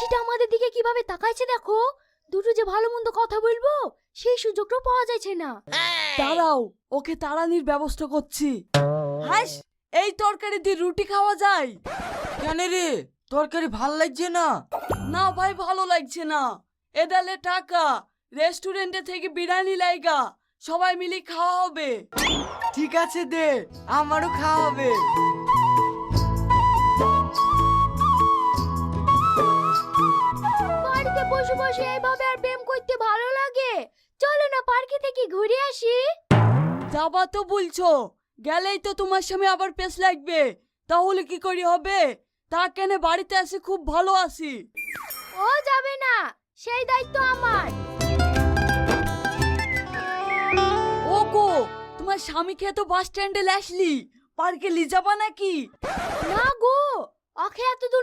মাসিটা আমাদের দিকে কিভাবে তাকাইছে দেখো। দুটো যে ভালো মন্দ কথা বলবো সেই সুযোগটাও পাওয়া যাচ্ছে না। দাঁড়াও, ওকে তাড়ানির ব্যবস্থা করছি। হাস, এই তরকারি দিয়ে রুটি খাওয়া যায়? কেন রে, তরকারি ভাল লাগছে না? না ভাই, ভালো লাগছে না। এদালে টাকা, রেস্টুরেন্টে থেকে বিরিয়ানি লাইগা, সবাই মিলে খাওয়া হবে। ঠিক আছে দে, আমারও খাওয়া হবে। বাড়িতে বসে বসে এইভাবে আর প্রেম করতে ভালো লাগে? চলো না পার্কে থেকে ঘুরে আসি। যাবা তো বলছো, গেলেই তো তোমার সামনে আবার পেছ লাগবে। তাহলে কি করি হবে? তা কেন বাড়িতে আসি, খুব ভালো আছি। ও যাবে না, সেই দায়িত্ব আমার। ও গো, তোমার স্বামীকে তো বাস স্ট্যান্ডে আসলি, পার্কে লি যাবা নাকি? না গো, ওকে এত দূর